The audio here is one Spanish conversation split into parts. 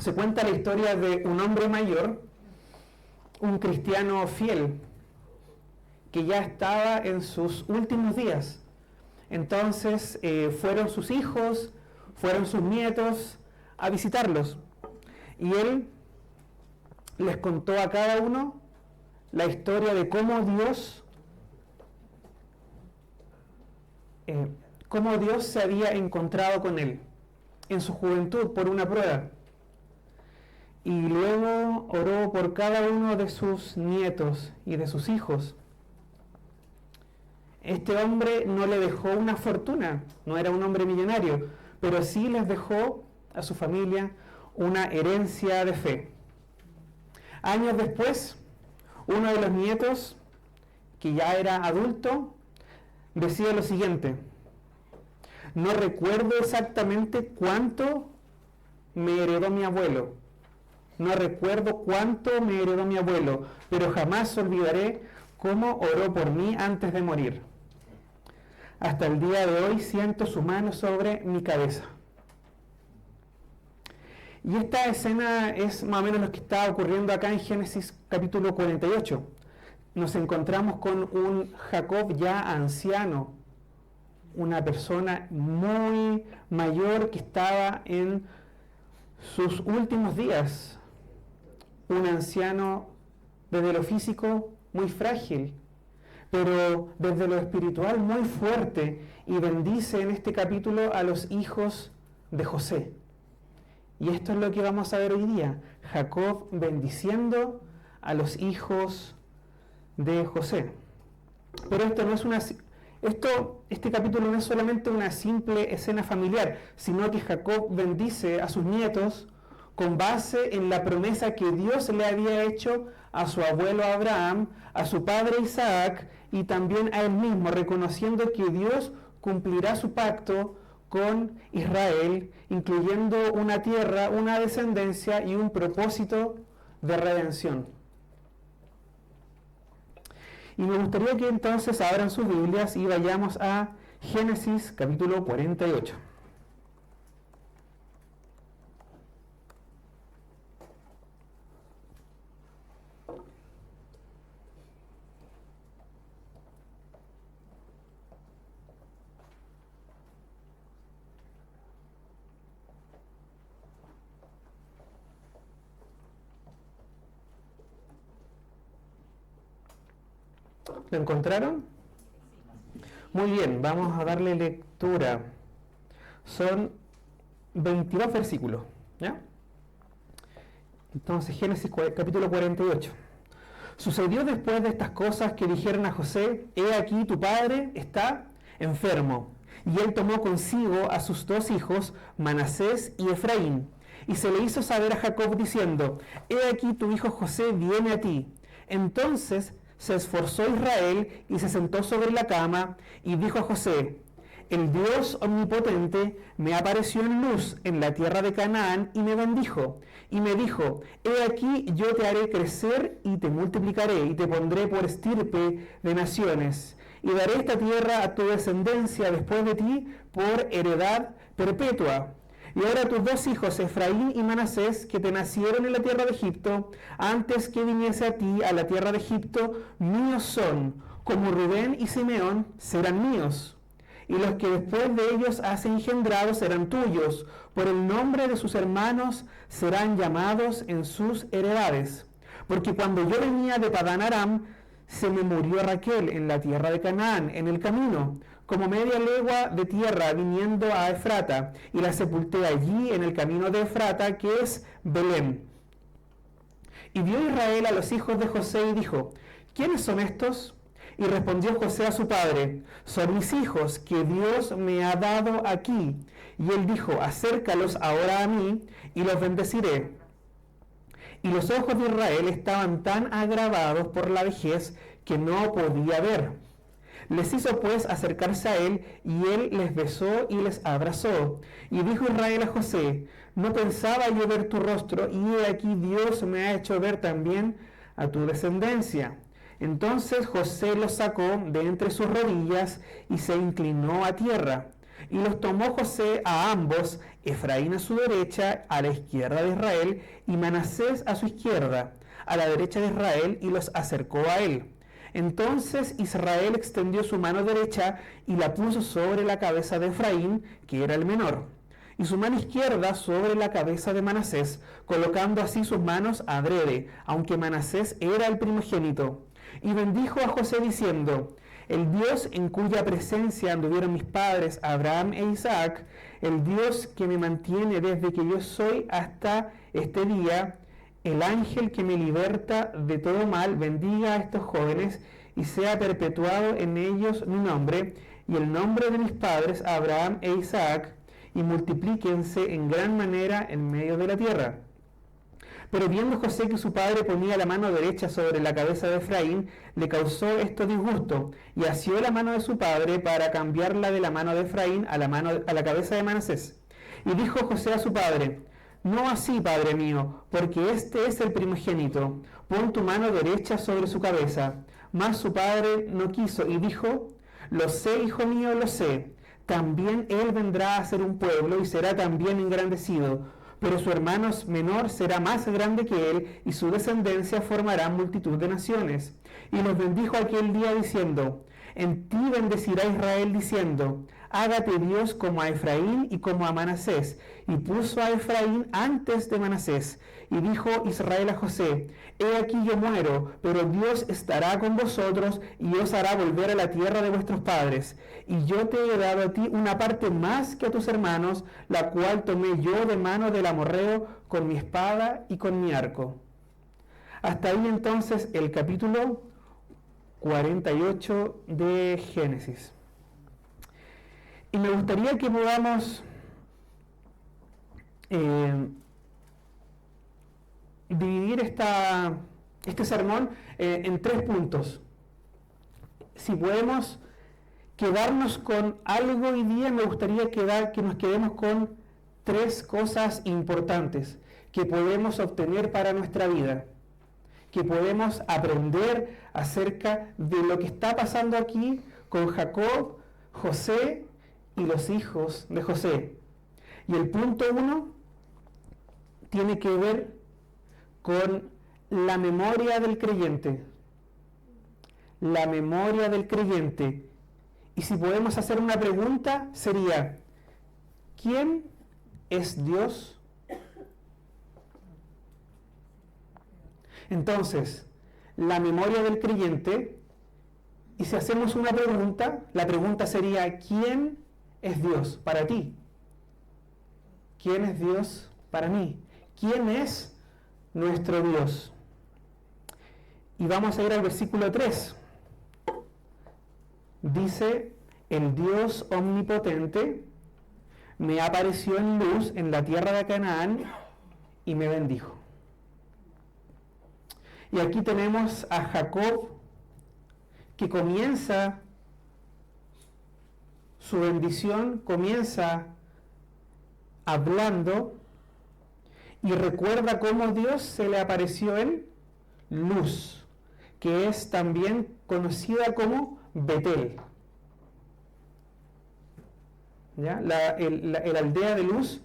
se cuenta la historia de un hombre mayor, un cristiano fiel, que ya estaba en sus últimos días. Entonces fueron sus hijos, fueron sus nietos a visitarlos. Y él les contó a cada uno la historia de cómo Dios se había encontrado con él en su juventud por una prueba. Y luego oró por cada uno de sus nietos y de sus hijos. Este hombre no le dejó una fortuna, no era un hombre millonario, pero sí les dejó a su familia una herencia de fe. Años después, uno de los nietos, que ya era adulto, decía lo siguiente: no recuerdo exactamente cuánto me heredó mi abuelo, pero jamás olvidaré cómo oró por mí antes de morir. Hasta el día de hoy siento su mano sobre mi cabeza. Y esta escena es más o menos lo que está ocurriendo acá en Génesis capítulo 48. Nos encontramos con un Jacob ya anciano, una persona muy mayor que estaba en sus últimos días, un anciano desde lo físico muy frágil, pero desde lo espiritual muy fuerte, y bendice en este capítulo a los hijos de José. Y esto es lo que vamos a ver hoy día: Jacob bendiciendo a los hijos de José. Pero este capítulo no es solamente una simple escena familiar, sino que Jacob bendice a sus nietos con base en la promesa que Dios le había hecho a su abuelo Abraham, a su padre Isaac y también a él mismo, reconociendo que Dios cumplirá su pacto con Israel, incluyendo una tierra, una descendencia y un propósito de redención. Y me gustaría que entonces abran sus Biblias y vayamos a Génesis capítulo 48. ¿Lo encontraron? Muy bien, vamos a darle lectura. Son 22 versículos, ¿ya? Entonces, Génesis capítulo 48. Sucedió después de estas cosas que dijeron a José: he aquí tu padre está enfermo. Y él tomó consigo a sus dos hijos, Manasés y Efraín, y se le hizo saber a Jacob diciendo: he aquí tu hijo José viene a ti. Entonces se esforzó Israel y se sentó sobre la cama y dijo a José: el Dios omnipotente me apareció en luz en la tierra de Canaán y me bendijo. Y me dijo: he aquí yo te haré crecer y te multiplicaré y te pondré por estirpe de naciones. Y daré esta tierra a tu descendencia después de ti por heredad perpetua. Y ahora tus dos hijos, Efraín y Manasés, que te nacieron en la tierra de Egipto, antes que viniese a ti a la tierra de Egipto, míos son, como Rubén y Simeón serán míos. Y los que después de ellos has engendrado serán tuyos, por el nombre de sus hermanos serán llamados en sus heredades. Porque cuando yo venía de Padán Aram, se me murió Raquel en la tierra de Canaán, en el camino, como media legua de tierra viniendo a Efrata, y la sepulté allí en el camino de Efrata, que es Belén. Y vio Israel a los hijos de José y dijo: ¿quiénes son estos? Y respondió José a su padre: son mis hijos que Dios me ha dado aquí. Y él dijo: acércalos ahora a mí y los bendeciré. Y los ojos de Israel estaban tan agravados por la vejez que no podía ver. Les hizo pues acercarse a él, y él les besó y les abrazó. Y dijo Israel a José: no pensaba yo ver tu rostro, y he aquí Dios me ha hecho ver también a tu descendencia. Entonces José los sacó de entre sus rodillas y se inclinó a tierra. Y los tomó José a ambos, Efraín a su derecha, a la izquierda de Israel, y Manasés a su izquierda, a la derecha de Israel, y los acercó a él. Entonces Israel extendió su mano derecha y la puso sobre la cabeza de Efraín, que era el menor, y su mano izquierda sobre la cabeza de Manasés, colocando así sus manos adrede, aunque Manasés era el primogénito. Y bendijo a José diciendo: el Dios en cuya presencia anduvieron mis padres Abraham e Isaac, el Dios que me mantiene desde que yo soy hasta este día, el ángel que me liberta de todo mal, bendiga a estos jóvenes y sea perpetuado en ellos mi nombre y el nombre de mis padres Abraham e Isaac, y multiplíquense en gran manera en medio de la tierra. Pero viendo José que su padre ponía la mano derecha sobre la cabeza de Efraín, le causó esto disgusto, y asió la mano de su padre para cambiarla de la mano de Efraín a la cabeza de Manasés. Y dijo José a su padre: no así, padre mío, porque este es el primogénito, pon tu mano derecha sobre su cabeza. Mas su padre no quiso, y dijo: lo sé, hijo mío, lo sé. También él vendrá a ser un pueblo y será también engrandecido, pero su hermano menor será más grande que él, y su descendencia formará multitud de naciones. Y los bendijo aquel día diciendo: en ti bendecirá Israel diciendo: hágate Dios como a Efraín y como a Manasés. Y puso a Efraín antes de Manasés. Y dijo Israel a José: he aquí yo muero, pero Dios estará con vosotros y os hará volver a la tierra de vuestros padres. Y yo te he dado a ti una parte más que a tus hermanos, la cual tomé yo de mano del amorreo con mi espada y con mi arco. Hasta ahí entonces el capítulo 48 de Génesis. Y me gustaría que podamos dividir este sermón en 3 puntos. Si podemos quedarnos con algo hoy día, me gustaría que nos quedemos con 3 cosas importantes que podemos obtener para nuestra vida, que podemos aprender acerca de lo que está pasando aquí con Jacob, José y los hijos de José. Y el punto 1 tiene que ver con la memoria del creyente. La memoria del creyente. Y si podemos hacer una pregunta, sería: ¿quién es Dios? Entonces, la memoria del creyente, y si hacemos una pregunta, la pregunta sería: ¿quién es Dios para ti? ¿Quién es Dios para mí? ¿Quién es nuestro Dios? Y vamos a ir al versículo 3. Dice: el Dios omnipotente me apareció en luz en la tierra de Canaán y me bendijo. Y aquí tenemos a Jacob, que comienza su bendición, comienza hablando y recuerda cómo Dios se le apareció en luz, que es también conocida como Betel. ¿Ya? La aldea de Luz,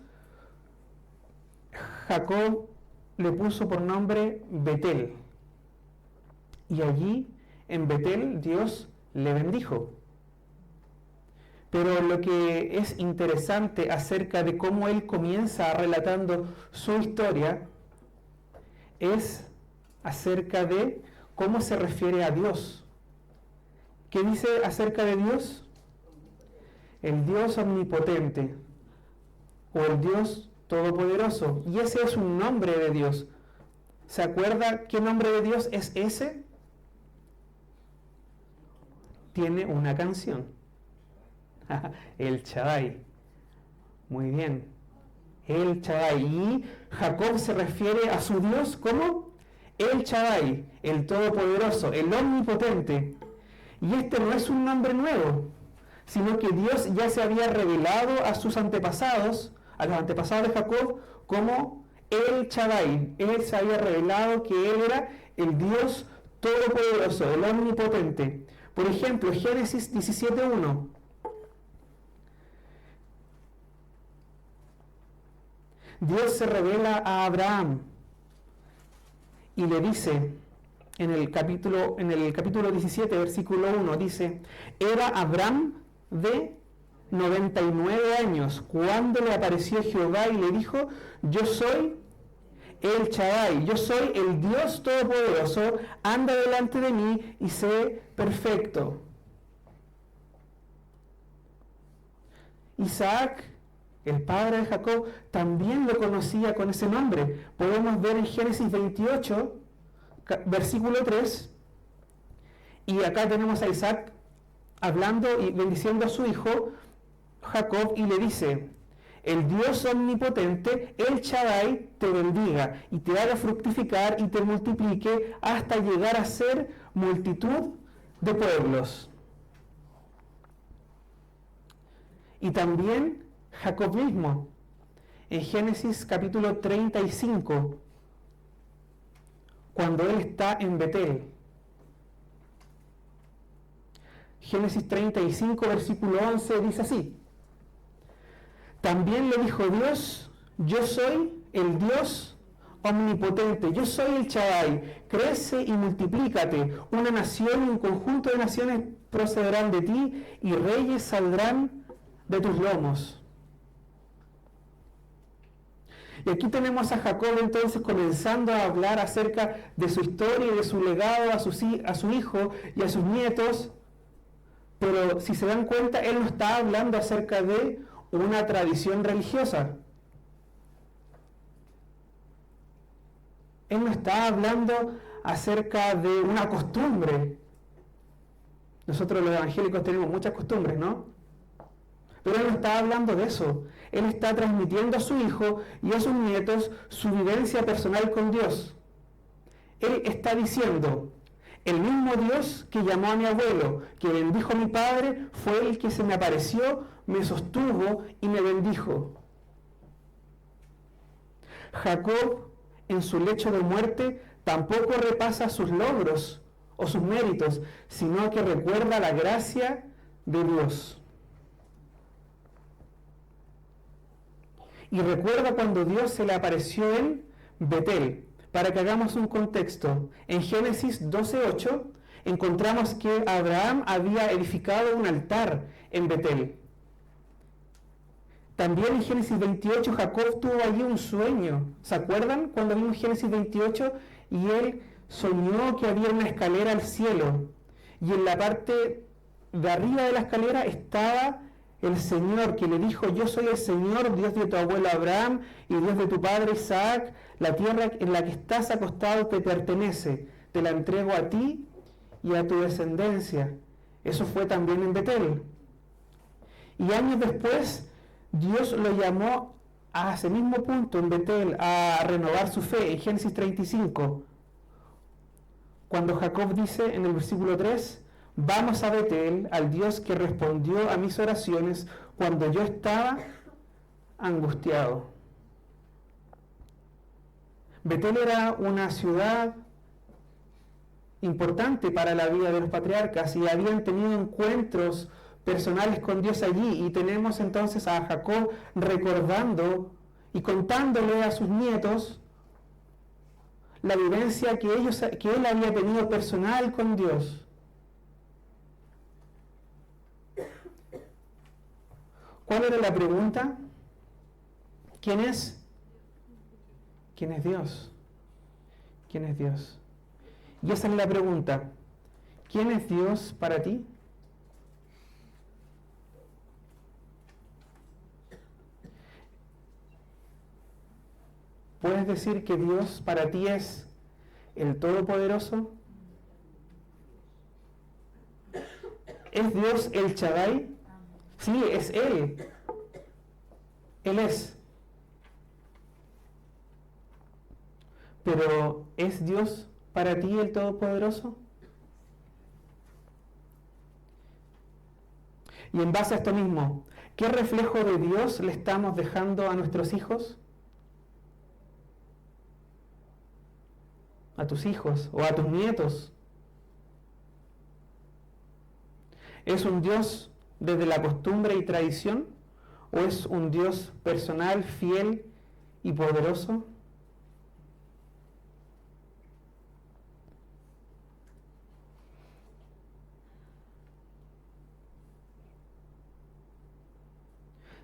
Jacob le puso por nombre Betel. Y allí, en Betel, Dios le bendijo. Pero lo que es interesante acerca de cómo él comienza relatando su historia es acerca de cómo se refiere a Dios. ¿Qué dice acerca de Dios? El Dios omnipotente o el Dios todopoderoso. Y ese es un nombre de Dios. ¿Se acuerda qué nombre de Dios es ese? Tiene una canción. El Shaddai. Muy bien. El Shaddai. Y Jacob se refiere a su Dios como el Shaddai, el Todopoderoso, el Omnipotente. Y este no es un nombre nuevo, sino que Dios ya se había revelado a sus antepasados, a los antepasados de Jacob, como el Shaddai. Él se había revelado que él era el Dios Todopoderoso, el Omnipotente. Por ejemplo, Génesis 17:1. Dios se revela a Abraham y le dice en el capítulo 17, versículo 1, dice, era Abraham de 99 años cuando le apareció Jehová y le dijo, yo soy el Shaddai, yo soy el Dios Todopoderoso, anda delante de mí y sé perfecto. Isaac, el padre de Jacob, también lo conocía con ese nombre. Podemos ver en Génesis 28, versículo 3, y acá tenemos a Isaac hablando y bendiciendo a su hijo Jacob y le dice, el Dios omnipotente, el Shaddai, te bendiga y te haga fructificar y te multiplique hasta llegar a ser multitud de pueblos. Y también Jacob mismo, en Génesis capítulo 35, cuando él está en Betel. Génesis 35, versículo 11, dice así. También le dijo Dios, yo soy el Dios omnipotente, yo soy el Shaddai, crece y multiplícate, una nación y un conjunto de naciones procederán de ti y reyes saldrán de tus lomos. Y aquí tenemos a Jacob entonces comenzando a hablar acerca de su historia y de su legado a su hijo y a sus nietos, pero si se dan cuenta, él no está hablando acerca de una tradición religiosa. Él no está hablando acerca de una costumbre. Nosotros los evangélicos tenemos muchas costumbres, ¿no? Pero él no está hablando de eso. Él está transmitiendo a su hijo y a sus nietos su vivencia personal con Dios. Él está diciendo, el mismo Dios que llamó a mi abuelo, que bendijo a mi padre, fue el que se me apareció, me sostuvo y me bendijo. Jacob, en su lecho de muerte, tampoco repasa sus logros o sus méritos, sino que recuerda la gracia de Dios. Y recuerda cuando Dios se le apareció en Betel. Para que hagamos un contexto, en Génesis 12:8 encontramos que Abraham había edificado un altar en Betel. También en Génesis 28 Jacob tuvo allí un sueño. ¿Se acuerdan cuando vimos Génesis 28? Y él soñó que había una escalera al cielo. Y en la parte de arriba de la escalera estaba el Señor, que le dijo, yo soy el Señor, Dios de tu abuelo Abraham y Dios de tu padre Isaac, la tierra en la que estás acostado te pertenece, te la entrego a ti y a tu descendencia. Eso fue también en Betel. Y años después, Dios lo llamó a ese mismo punto en Betel, a renovar su fe, en Génesis 35, cuando Jacob dice en el versículo 3, vamos a Betel, al Dios que respondió a mis oraciones cuando yo estaba angustiado. Betel era una ciudad importante para la vida de los patriarcas y habían tenido encuentros personales con Dios allí, y tenemos entonces a Jacob recordando y contándole a sus nietos la vivencia que él había tenido personal con Dios. ¿Cuál era la pregunta? ¿Quién es? ¿Quién es Dios? ¿Quién es Dios? Y esa es la pregunta. ¿Quién es Dios para ti? ¿Puedes decir que Dios para ti es el Todopoderoso? ¿Es Dios el Shaddai? Sí, es Él. Él es. Pero ¿es Dios para ti el Todopoderoso? Y en base a esto mismo, ¿qué reflejo de Dios le estamos dejando a nuestros hijos? A tus hijos o a tus nietos. ¿Es un Dios desde la costumbre y tradición? ¿O es un Dios personal, fiel y poderoso?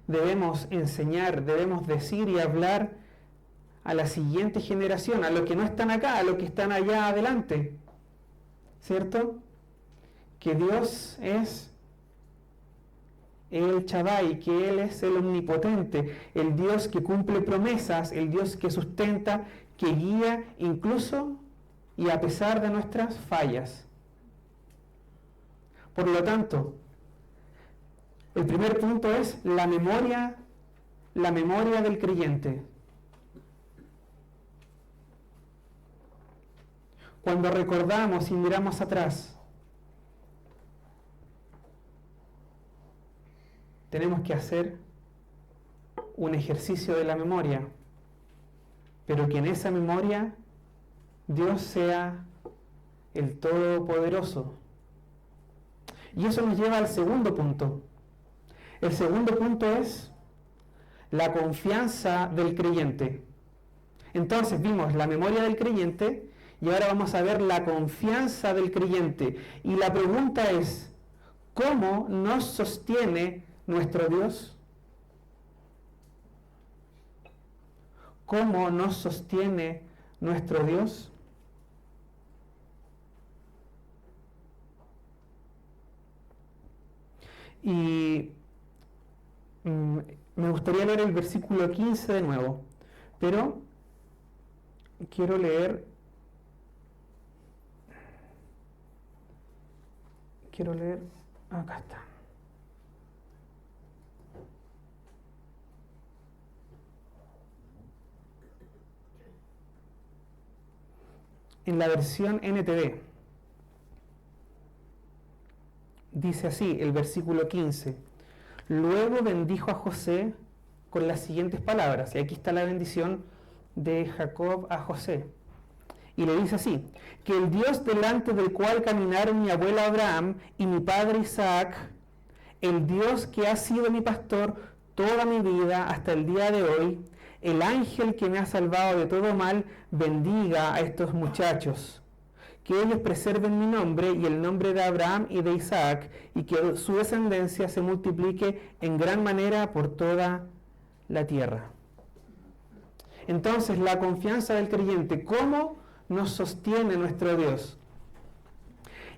Debemos enseñar, debemos decir y hablar a la siguiente generación, a los que no están acá, a los que están allá adelante, ¿cierto? Que Dios es el Shaddai, que Él es el omnipotente, el Dios que cumple promesas, el Dios que sustenta, que guía incluso y a pesar de nuestras fallas. Por lo tanto, el primer punto es la memoria del creyente. Cuando recordamos y miramos atrás, tenemos que hacer un ejercicio de la memoria, pero que en esa memoria Dios sea el Todopoderoso. Y eso nos lleva al segundo punto. El segundo punto es la confianza del creyente. Entonces vimos la memoria del creyente y ahora vamos a ver la confianza del creyente. Y la pregunta es, ¿cómo nos sostiene nuestro Dios? ¿Cómo nos sostiene nuestro Dios? Y me gustaría leer el versículo 15 de nuevo, pero quiero leer acá está. En la versión NTV dice así, el versículo 15. Luego bendijo a José con las siguientes palabras, y aquí está la bendición de Jacob a José. Y le dice así, que el Dios delante del cual caminaron mi abuelo Abraham y mi padre Isaac, el Dios que ha sido mi pastor toda mi vida hasta el día de hoy, el ángel que me ha salvado de todo mal, bendiga a estos muchachos. Que ellos preserven mi nombre y el nombre de Abraham y de Isaac, y que su descendencia se multiplique en gran manera por toda la tierra. Entonces, la confianza del creyente, ¿cómo nos sostiene nuestro Dios?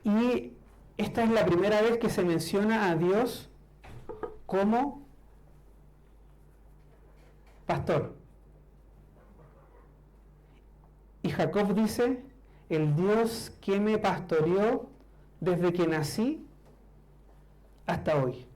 Y esta es la primera vez que se menciona a Dios como pastor. Y Jacob dice, el Dios que me pastoreó desde que nací hasta hoy.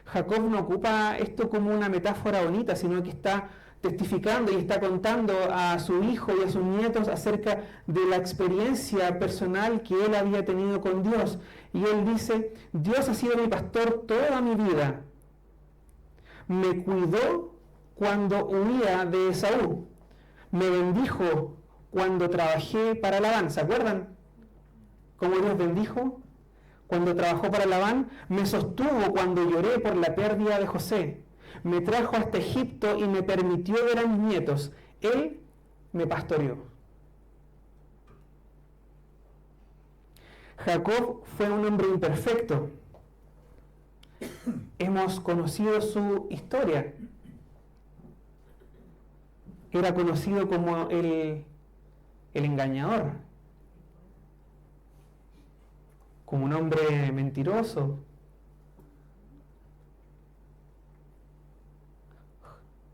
Jacob no ocupa esto como una metáfora bonita, sino que está testificando y está contando a su hijo y a sus nietos acerca de la experiencia personal que él había tenido con Dios. Y él dice, Dios ha sido mi pastor toda mi vida. Me cuidó cuando huía de Esaú. Me bendijo cuando trabajé para Labán. ¿Se acuerdan cómo Dios bendijo? Cuando trabajó para Labán, me sostuvo cuando lloré por la pérdida de José. Me trajo hasta Egipto y me permitió ver a mis nietos. Él me pastoreó. Jacob fue un hombre imperfecto. Hemos conocido su historia. Era conocido como el engañador, como un hombre mentiroso.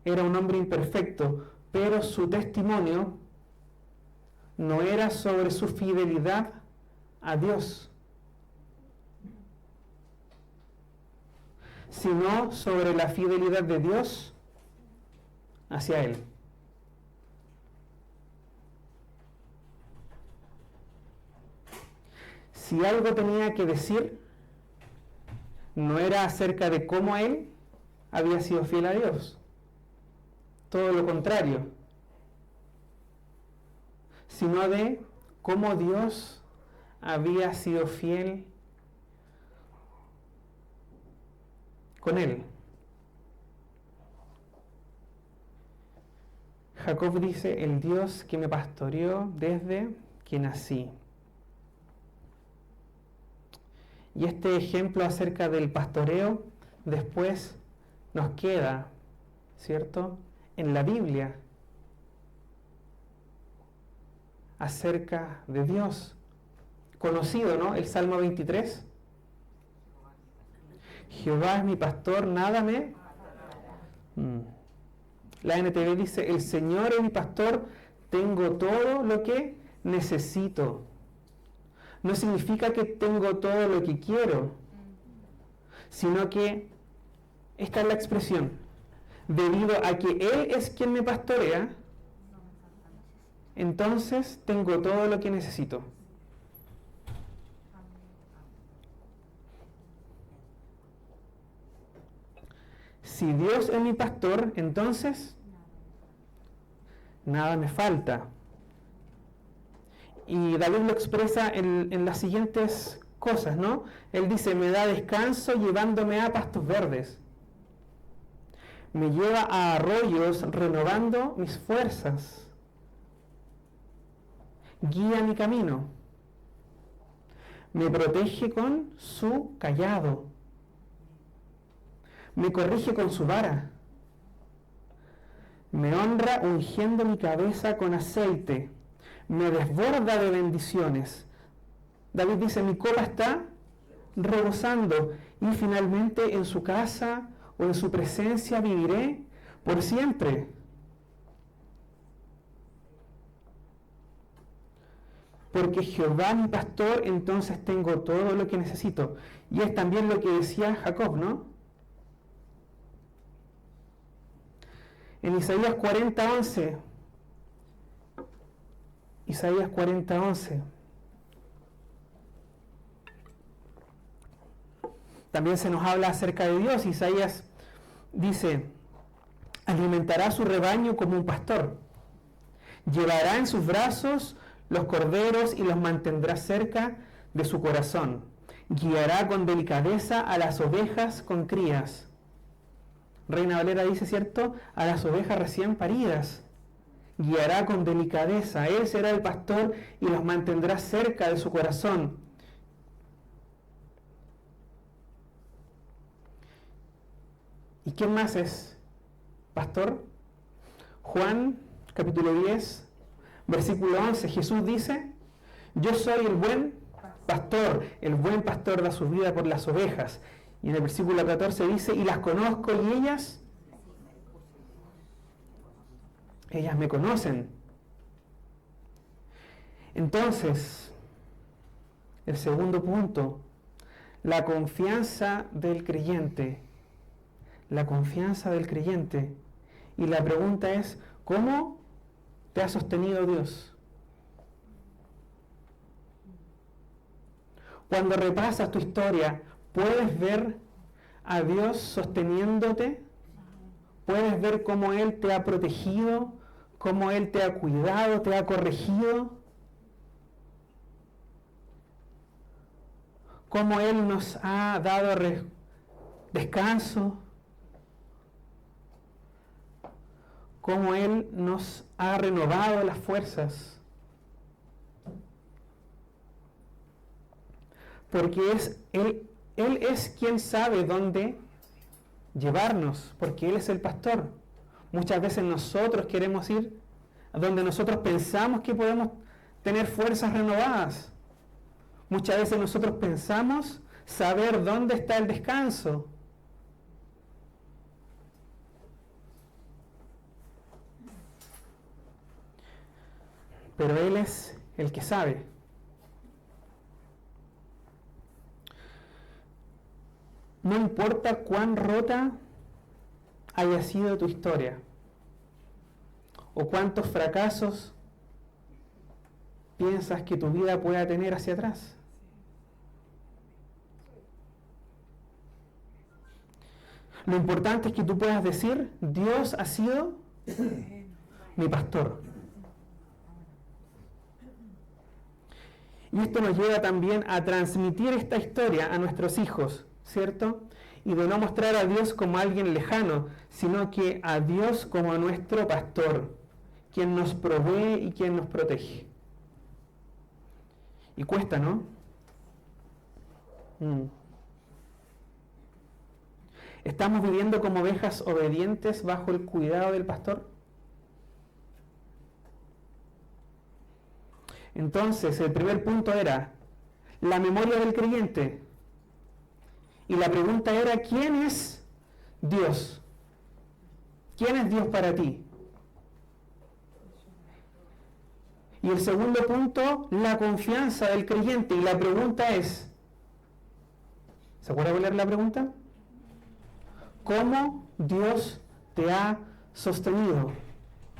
Era un hombre imperfecto, pero su testimonio no era sobre su fidelidad a Dios, sino sobre la fidelidad de Dios hacia él. Si algo tenía que decir, no era acerca de cómo él había sido fiel a Dios. Todo lo contrario, sino de cómo Dios había sido fiel con él. Jacob dice, el Dios que me pastoreó desde que nací. Y este ejemplo acerca del pastoreo después nos queda, ¿cierto?, en la Biblia acerca de Dios. Conocido, ¿no? El Salmo 23. Jehová es mi pastor, nada me... La NTV dice, el Señor es mi pastor, tengo todo lo que necesito. No significa que tengo todo lo que quiero, sino que esta es la expresión. Debido a que Él es quien me pastorea, entonces tengo todo lo que necesito. Si Dios es mi pastor, entonces nada me falta. Y David lo expresa en las siguientes cosas, ¿no? Él dice, me da descanso llevándome a pastos verdes. Me lleva a arroyos renovando mis fuerzas. Guía mi camino. Me protege con su cayado. Me corrige con su vara. Me honra ungiendo mi cabeza con aceite. Me desborda de bendiciones. David dice, mi copa está rebosando y finalmente en su casa o en su presencia viviré por siempre. Porque Jehová mi pastor, entonces tengo todo lo que necesito. Y es también lo que decía Jacob, ¿no? En Isaías 40:11. Isaías 40:11. También se nos habla acerca de Dios. Isaías dice, alimentará su rebaño como un pastor. Llevará en sus brazos los corderos y los mantendrá cerca de su corazón. Guiará con delicadeza a las ovejas con crías. Reina Valera dice, ¿cierto? A las ovejas recién paridas. Guiará con delicadeza. Él será el pastor y los mantendrá cerca de su corazón. ¿Y quién más es pastor? Juan, capítulo 10, versículo 11. Jesús dice, yo soy el buen pastor da su vida por las ovejas. Y en el versículo 14 dice, y las conozco y ellas me conocen. Entonces, el segundo punto, la confianza del creyente. La confianza del creyente. Y la pregunta es, ¿cómo te ha sostenido Dios? Cuando repasas tu historia, ¿puedes ver a Dios sosteniéndote? ¿Puedes ver cómo Él te ha protegido? ¿Cómo Él te ha cuidado, te ha corregido? ¿Cómo Él nos ha dado descanso? ¿Cómo Él nos ha renovado las fuerzas? Porque Él es quien sabe dónde llevarnos, porque Él es el pastor. Muchas veces nosotros queremos ir a donde nosotros pensamos que podemos tener fuerzas renovadas. Muchas veces nosotros pensamos saber dónde está el descanso. Pero Él es el que sabe. No importa cuán rota haya sido tu historia o cuántos fracasos piensas que tu vida pueda tener hacia atrás. Lo importante es que tú puedas decir, Dios ha sido mi pastor. Y esto nos lleva también a transmitir esta historia a nuestros hijos, ¿cierto? Y de no mostrar a Dios como alguien lejano, sino que a Dios como a nuestro pastor. quien nos provee y quien nos protege. Y cuesta, ¿no? ¿Estamos viviendo como ovejas obedientes bajo el cuidado del pastor? Entonces, el primer punto era la memoria del creyente. Y la pregunta era, ¿quién es Dios? ¿Quién es Dios para ti? Y el segundo punto, la confianza del creyente. Y la pregunta es, ¿se acuerda de leer la pregunta? ¿Cómo Dios te ha sostenido?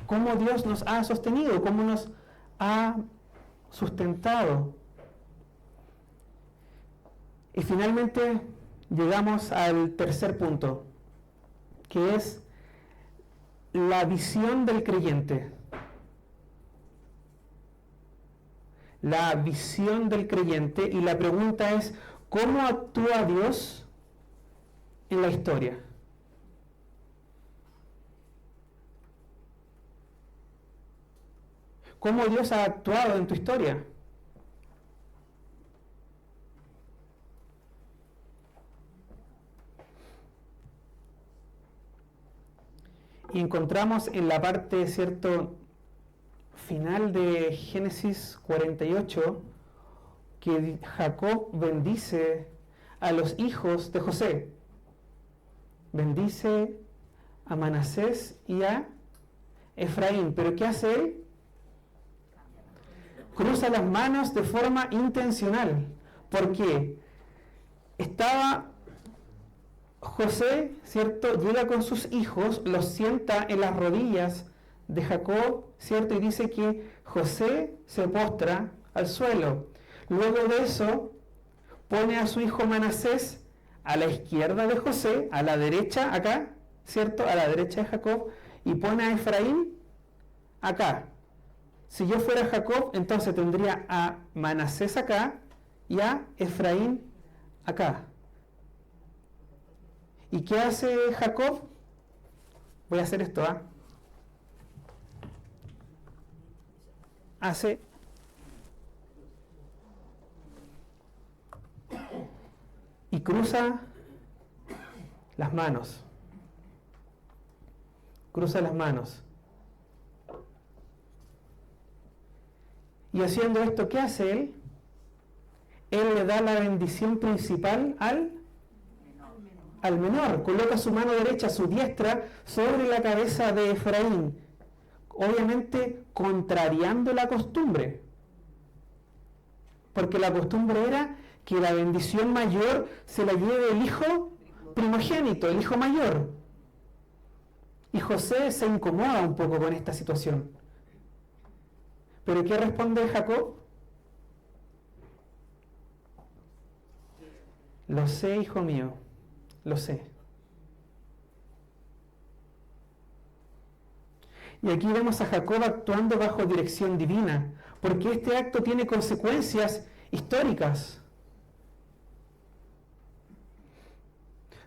¿Cómo Dios nos ha sostenido? ¿Cómo nos ha sustentado? Y finalmente llegamos al tercer punto, que es la visión del creyente. La visión del creyente, y la pregunta es, ¿cómo actúa Dios en la historia? ¿Cómo Dios ha actuado en tu historia? Y encontramos en la parte, ¿cierto?, final de Génesis 48, que Jacob bendice a los hijos de José. Bendice a Manasés y a Efraín. ¿Pero qué hace él? Cruza las manos de forma intencional. Porque estaba José, ¿cierto? Llega con sus hijos, los sienta en las rodillas de Jacob, ¿cierto? Y dice que José se postra al suelo. Luego de eso, pone a su hijo Manasés a la izquierda de José, a la derecha acá, ¿cierto? A la derecha de Jacob, y pone a Efraín acá. Si yo fuera Jacob, entonces tendría a Manasés acá y a Efraín acá. ¿Y qué hace Jacob? Voy a hacer esto, ¿ah? Hace y cruza las manos. Cruza las manos. Y haciendo esto, ¿qué hace él? Él le da la bendición principal al menor. Coloca su mano derecha, su diestra, sobre la cabeza de Efraín. Obviamente contrariando la costumbre. Porque la costumbre era que la bendición mayor se la lleve el hijo primogénito, el hijo mayor. Y José se incomoda un poco con esta situación. ¿Pero qué responde Jacob? Lo sé, hijo mío, lo sé. Y aquí vemos a Jacob actuando bajo dirección divina, porque este acto tiene consecuencias históricas.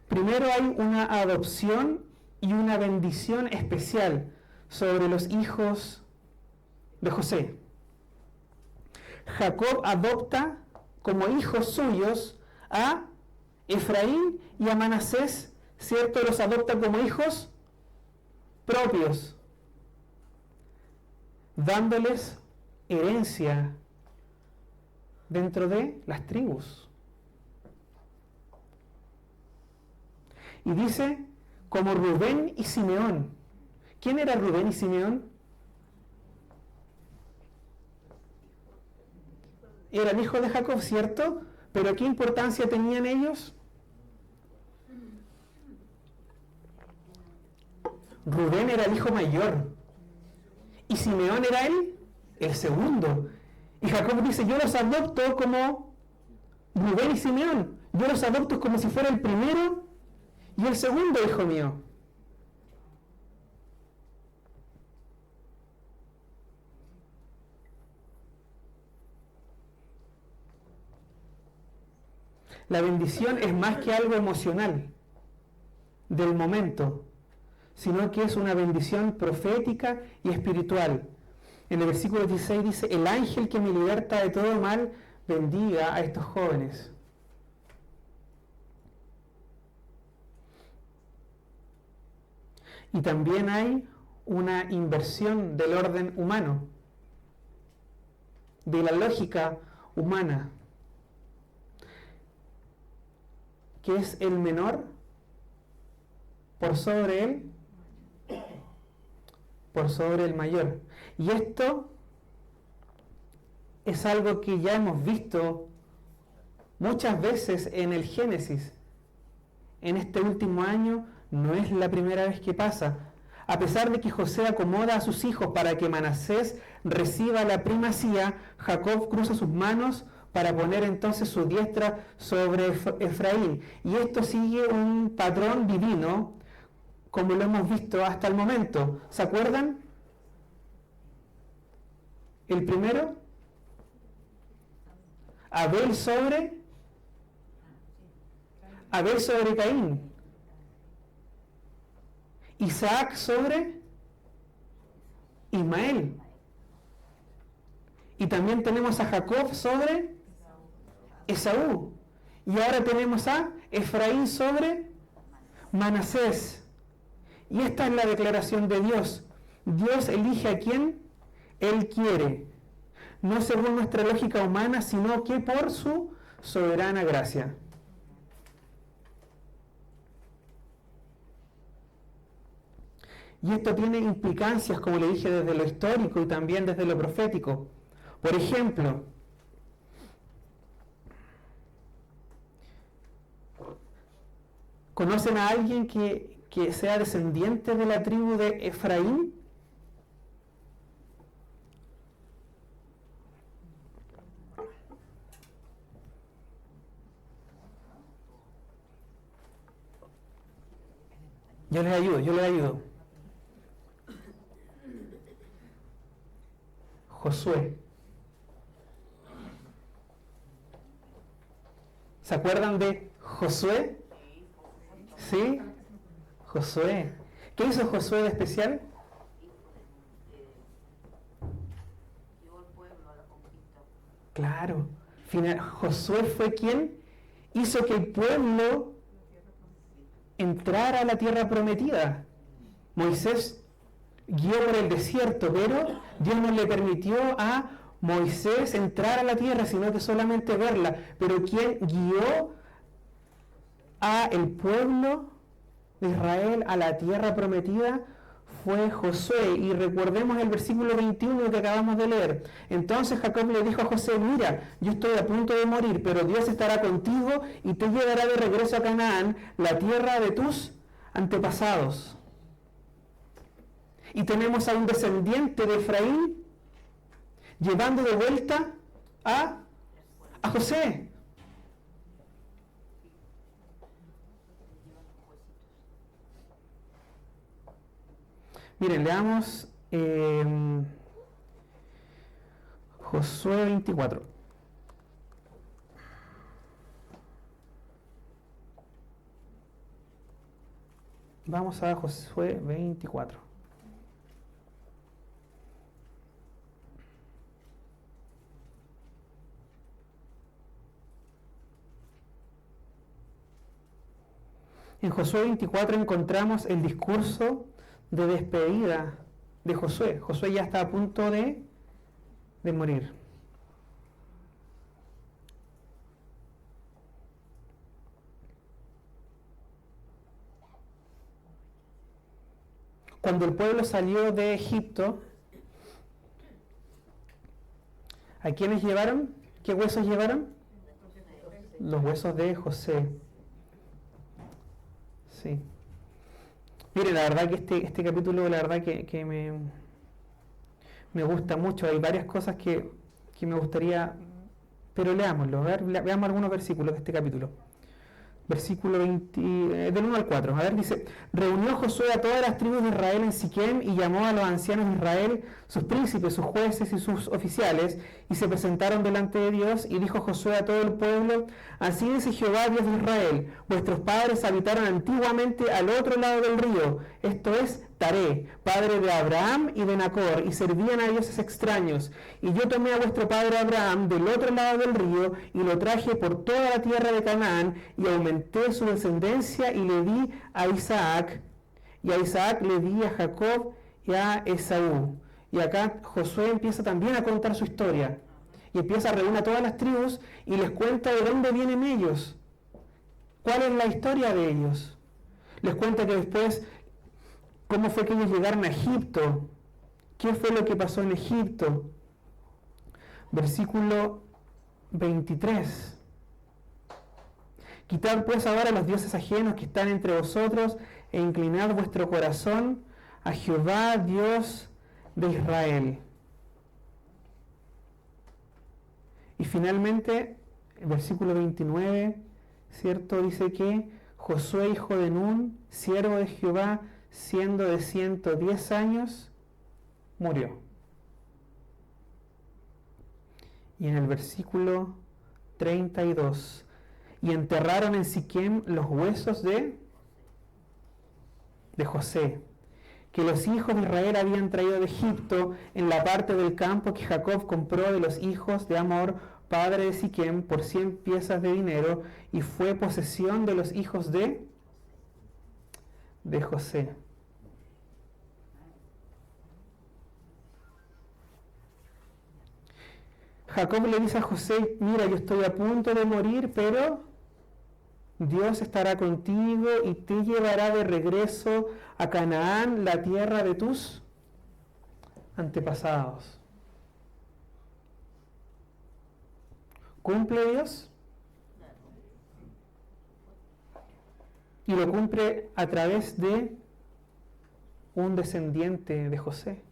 Primero hay una adopción y una bendición especial sobre los hijos de José. Jacob adopta como hijos suyos a Efraín y a Manasés, ¿cierto? Los adopta como hijos propios, dándoles herencia dentro de las tribus. Y dice, como Rubén y Simeón. ¿Quién era Rubén y Simeón? Eran hijos de Jacob, ¿cierto? Pero ¿qué importancia tenían ellos? Rubén era el hijo mayor. Y Simeón era el segundo. Y Jacob dice, yo los adopto como Rubén y Simeón. Yo los adopto como si fuera el primero y el segundo hijo mío. La bendición es más que algo emocional del momento, sino que es una bendición profética y espiritual. En el versículo 16 dice, el ángel que me liberta de todo mal, bendiga a estos jóvenes. Y también hay una inversión del orden humano, de la lógica humana, que es el menor por sobre él, por sobre el mayor. Y esto es algo que ya hemos visto muchas veces en el Génesis. En este último año no es la primera vez que pasa. A pesar de que José acomoda a sus hijos para que Manasés reciba la primacía, Jacob cruza sus manos para poner entonces su diestra sobre Efraín. Y esto sigue un patrón divino, como lo hemos visto hasta el momento. ¿Se acuerdan? El primero, Abel sobre Caín. Isaac sobre Ismael. Y también tenemos a Jacob sobre Esaú. Y ahora tenemos a Efraín sobre Manasés. Y esta es la declaración de Dios. Dios elige a quien Él quiere. No según nuestra lógica humana, sino que por su soberana gracia. Y esto tiene implicancias, como le dije, desde lo histórico y también desde lo profético. Por ejemplo, ¿conocen a alguien que sea descendiente de la tribu de Efraín? Yo les ayudo. Josué. ¿Se acuerdan de Josué? ¿Sí? Josué. ¿Qué hizo Josué de especial? Llevó al pueblo a la conquista. Claro. Josué fue quien hizo que el pueblo entrara a la tierra prometida. Moisés guió por el desierto, pero Dios no le permitió a Moisés entrar a la tierra, sino que solamente verla. Pero quien guió a el pueblo de Israel a la tierra prometida fue Josué. Y recordemos el versículo 21 que acabamos de leer. Entonces Jacob le dijo a José, mira, yo estoy a punto de morir, pero Dios estará contigo y te llevará de regreso a Canaán, la tierra de tus antepasados. Y tenemos a un descendiente de Efraín llevando de vuelta a José. Miren, leamos Josué 24. Vamos a Josué 24. En Josué 24 encontramos el discurso de despedida de Josué. Josué ya está a punto de morir. Cuando el pueblo salió de Egipto, ¿a quiénes llevaron? ¿Qué huesos llevaron? Los huesos de José. Sí. Mire, la verdad que este capítulo, la verdad que me gusta mucho. Hay varias cosas que me gustaría, pero leámoslo. A ver, veamos algunos versículos de este capítulo. Versículo 20, del 1 al 4. A ver, dice, reunió Josué a todas las tribus de Israel en Siquem y llamó a los ancianos de Israel, sus príncipes, sus jueces y sus oficiales, y se presentaron delante de Dios, y dijo Josué a todo el pueblo, así dice Jehová, Dios de Israel, vuestros padres habitaron antiguamente al otro lado del río, esto es Taré, padre de Abraham y de Nacor, y servían a dioses extraños. Y yo tomé a vuestro padre Abraham del otro lado del río, y lo traje por toda la tierra de Canaán, y aumenté su descendencia, y le di a Isaac, y a Isaac le di a Jacob y a Esaú. Y acá Josué empieza también a contar su historia, y empieza a reunir a todas las tribus, y les cuenta de dónde vienen ellos, cuál es la historia de ellos. Les cuenta que después, cómo fue que ellos llegaron a Egipto, qué fue lo que pasó en Egipto. Versículo 23. Quitad pues ahora los dioses ajenos que están entre vosotros, e inclinad vuestro corazón a Jehová, Dios de Israel. Y finalmente, el versículo 29, ¿cierto? Dice que Josué, hijo de Nun, siervo de Jehová, siendo de 110 años, murió. Y en el versículo 32, y enterraron en Siquem los huesos de José, que los hijos de Israel habían traído de Egipto en la parte del campo que Jacob compró de los hijos de Amor, padre de Siquem, por 100 piezas de dinero, y fue posesión de los hijos de José. Jacob le dice a José: mira, yo estoy a punto de morir, pero Dios estará contigo y te llevará de regreso a Canaán, la tierra de tus antepasados. ¿Cumple Dios? Y lo cumple a través de un descendiente de José.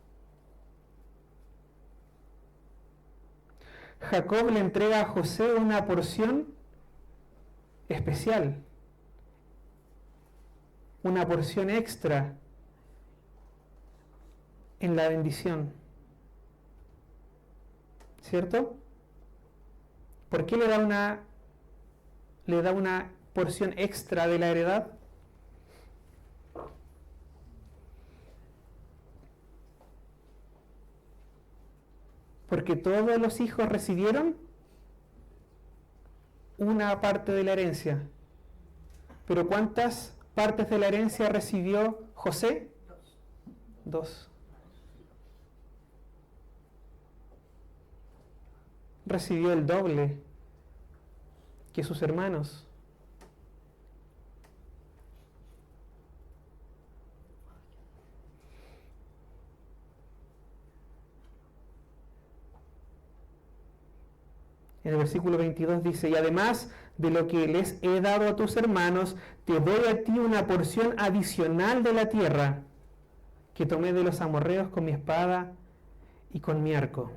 Jacob le entrega a José una porción especial, una porción extra en la bendición. ¿Cierto? ¿Por qué le da una porción extra de la heredad? Porque todos los hijos recibieron una parte de la herencia. ¿Pero cuántas partes de la herencia recibió José? Dos. Recibió el doble que sus hermanos. En el versículo 22 dice: y además de lo que les he dado a tus hermanos, te doy a ti una porción adicional de la tierra que tomé de los amorreos con mi espada y con mi arco.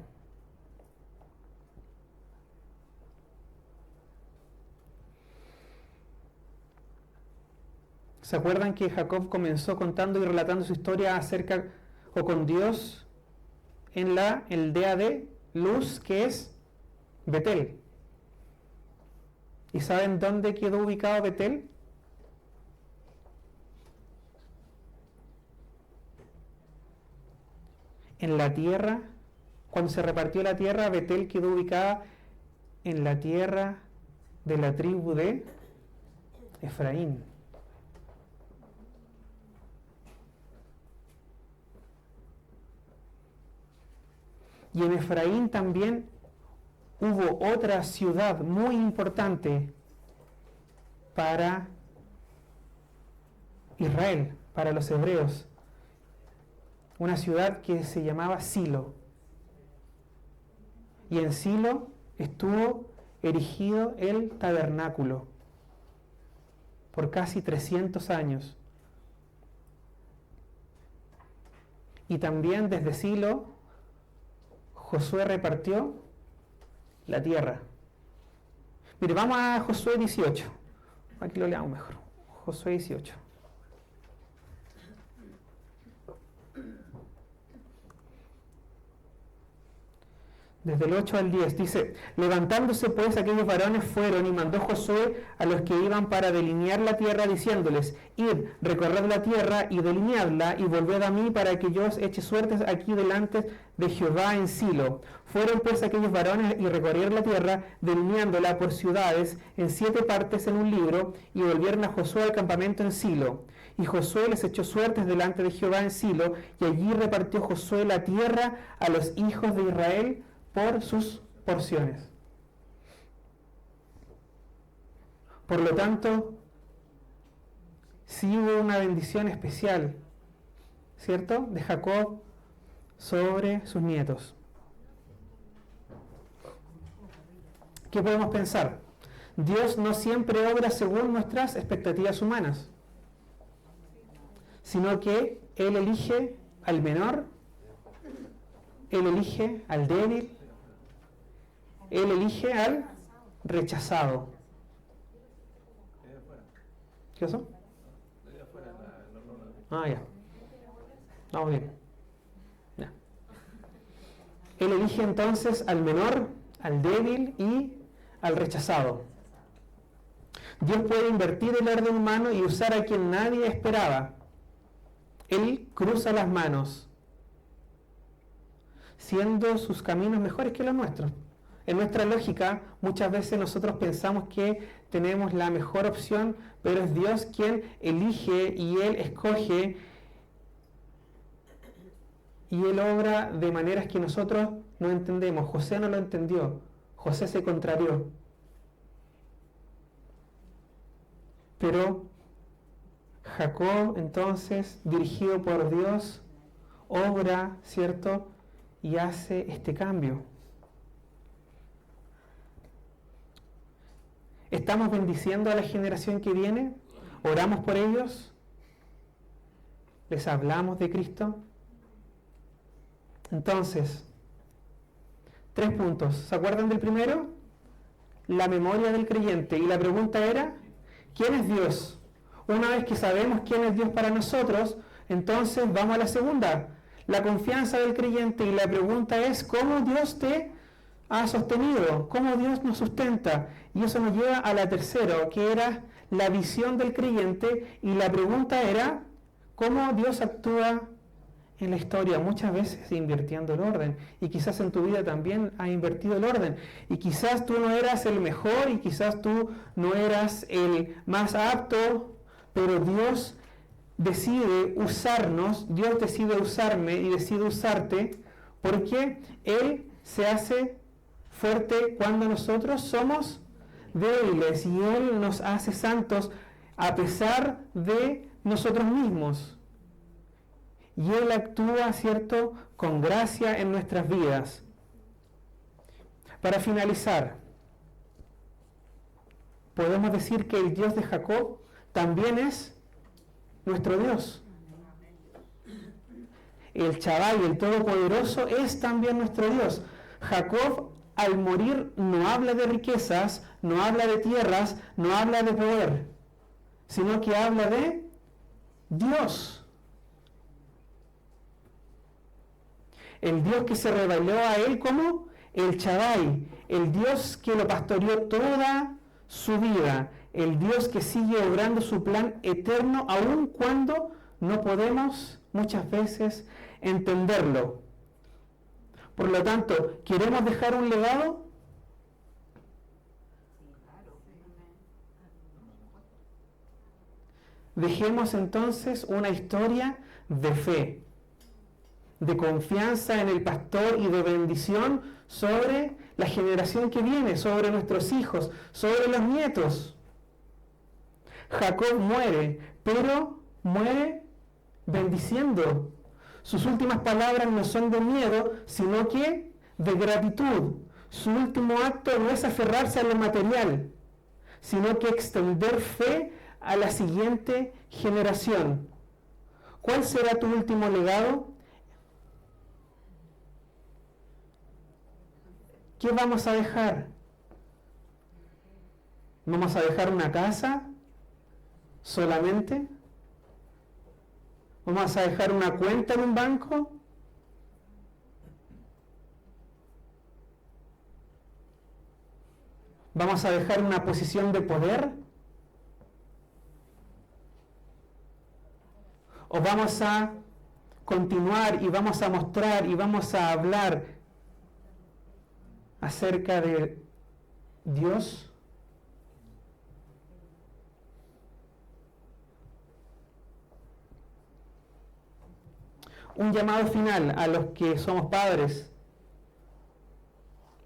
¿Se acuerdan que Jacob comenzó contando y relatando su historia acerca o con Dios en la aldea de Luz, que es Betel? ¿Y saben dónde quedó ubicado Betel? En la tierra, cuando se repartió la tierra, Betel quedó ubicada en la tierra de la tribu de Efraín. Y en Efraín también hubo otra ciudad muy importante para Israel, para los hebreos. Una ciudad que se llamaba Silo. Y en Silo estuvo erigido el tabernáculo por casi 300 años. Y también desde Silo Josué repartió la tierra. Mire, vamos a Josué 18. Aquí lo leamos mejor. Josué 18. desde el 8 al 10, dice: levantándose pues aquellos varones fueron, y mandó Josué a los que iban para delinear la tierra, diciéndoles: id, recorred la tierra y delineadla, y volved a mí para que yo os eche suertes aquí delante de Jehová en Silo. Fueron pues aquellos varones y recorrieron la tierra, delineándola por ciudades en 7 partes en un libro, y volvieron a Josué al campamento en Silo. Y Josué les echó suertes delante de Jehová en Silo, y allí repartió Josué la tierra a los hijos de Israel por sus porciones. Por lo tanto, sí hubo una bendición especial, ¿cierto?, de Jacob sobre sus nietos. ¿Qué podemos pensar? Dios no siempre obra según nuestras expectativas humanas, sino que Él elige al menor, Él elige al débil, Él elige al rechazado. ¿Qué pasó? Ah, ya. Vamos bien. Ya. Él elige entonces al menor, al débil y al rechazado. Dios puede invertir el orden humano y usar a quien nadie esperaba. Él cruza las manos, siendo sus caminos mejores que los nuestros. En nuestra lógica, muchas veces nosotros pensamos que tenemos la mejor opción, pero es Dios quien elige y Él escoge, y Él obra de maneras que nosotros no entendemos. José no lo entendió, José se contrarió. Pero Jacob, entonces, dirigido por Dios, obra, ¿cierto?, y hace este cambio. ¿Estamos bendiciendo a la generación que viene? ¿Oramos por ellos? ¿Les hablamos de Cristo? Entonces, 3 puntos. ¿Se acuerdan del primero? La memoria del creyente. Y la pregunta era: ¿quién es Dios? Una vez que sabemos quién es Dios para nosotros, entonces vamos a la segunda, la confianza del creyente. Y la pregunta es: ¿cómo Dios te ha sostenido? ¿Cómo Dios nos sustenta? Y eso nos lleva a la tercera, que era la visión del creyente. Y la pregunta era: ¿cómo Dios actúa en la historia? Muchas veces invirtiendo el orden, y quizás en tu vida también ha invertido el orden, y quizás tú no eras el mejor, y quizás tú no eras el más apto, pero Dios decide usarnos, Dios decide usarme y decide usarte, porque Él se hace fuerte cuando nosotros somos débiles, y Él nos hace santos a pesar de nosotros mismos. Y Él actúa, ¿cierto?, con gracia en nuestras vidas. Para finalizar, podemos decir que el Dios de Jacob también es nuestro Dios. El Shaddai, el Todopoderoso, es también nuestro Dios. Jacob, al morir, no habla de riquezas, no habla de tierras, no habla de poder, sino que habla de Dios. El Dios que se reveló a él como el Shaddai, el Dios que lo pastoreó toda su vida, el Dios que sigue obrando su plan eterno aun cuando no podemos muchas veces entenderlo. Por lo tanto, ¿queremos dejar un legado? Dejemos entonces una historia de fe, de confianza en el pastor y de bendición sobre la generación que viene, sobre nuestros hijos, sobre los nietos. Jacob muere, pero muere bendiciendo. Sus últimas palabras no son de miedo, sino que de gratitud. Su último acto no es aferrarse a lo material, sino que extender fe a la siguiente generación. ¿Cuál será tu último legado? ¿Qué vamos a dejar? ¿Vamos a dejar una casa solamente? ¿Vamos a dejar una cuenta en un banco? ¿Vamos a dejar una posición de poder? ¿O vamos a continuar y vamos a mostrar y vamos a hablar acerca de Dios? Un llamado final a los que somos padres,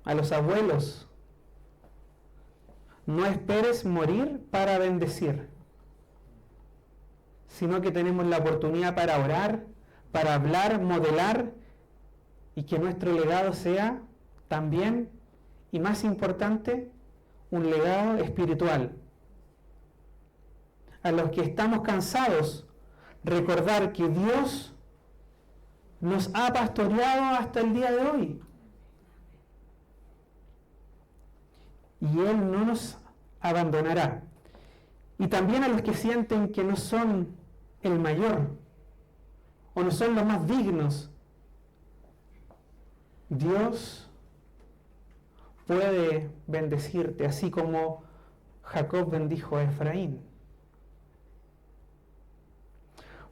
a los abuelos. No esperes morir para bendecir, sino que tenemos la oportunidad para orar, para hablar, modelar, y que nuestro legado sea también, y más importante, un legado espiritual. A los que estamos cansados, recordar que Dios nos ha pastoreado hasta el día de hoy. Y Él no nos abandonará. Y también a los que sienten que no son el mayor o no son los más dignos, Dios puede bendecirte, así como Jacob bendijo a Efraín.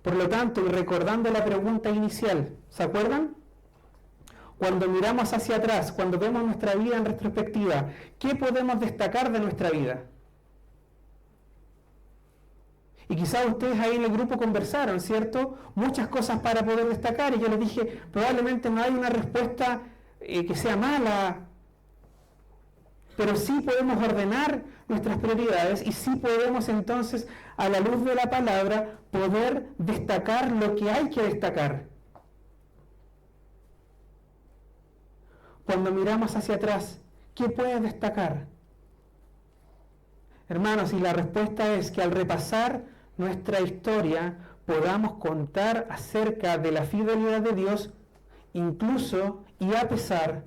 Por lo tanto, y recordando la pregunta inicial, ¿se acuerdan? Cuando miramos hacia atrás, cuando vemos nuestra vida en retrospectiva, ¿qué podemos destacar de nuestra vida? Y quizás ustedes ahí en el grupo conversaron, ¿cierto? Muchas cosas para poder destacar, y yo les dije, probablemente no hay una respuesta que sea mala, pero sí podemos ordenar nuestras prioridades y sí podemos entonces, a la luz de la palabra, poder destacar lo que hay que destacar. Cuando miramos hacia atrás, ¿qué puedes destacar? Hermanos, y la respuesta es que al repasar nuestra historia podamos contar acerca de la fidelidad de Dios, incluso y a pesar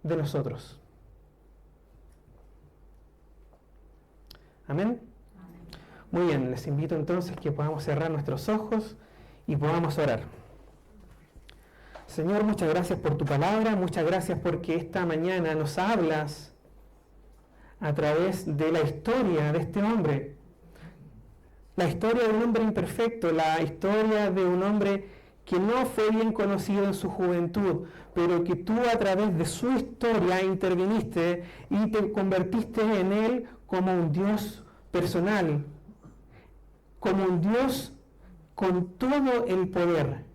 de nosotros. ¿Amén? Muy bien, les invito entonces que podamos cerrar nuestros ojos y podamos orar. Señor, muchas gracias por tu palabra, muchas gracias porque esta mañana nos hablas a través de la historia de este hombre. La historia de un hombre imperfecto, la historia de un hombre que no fue bien conocido en su juventud, pero que tú a través de su historia interviniste y te convertiste en él como un Dios personal, como un Dios con todo el poder.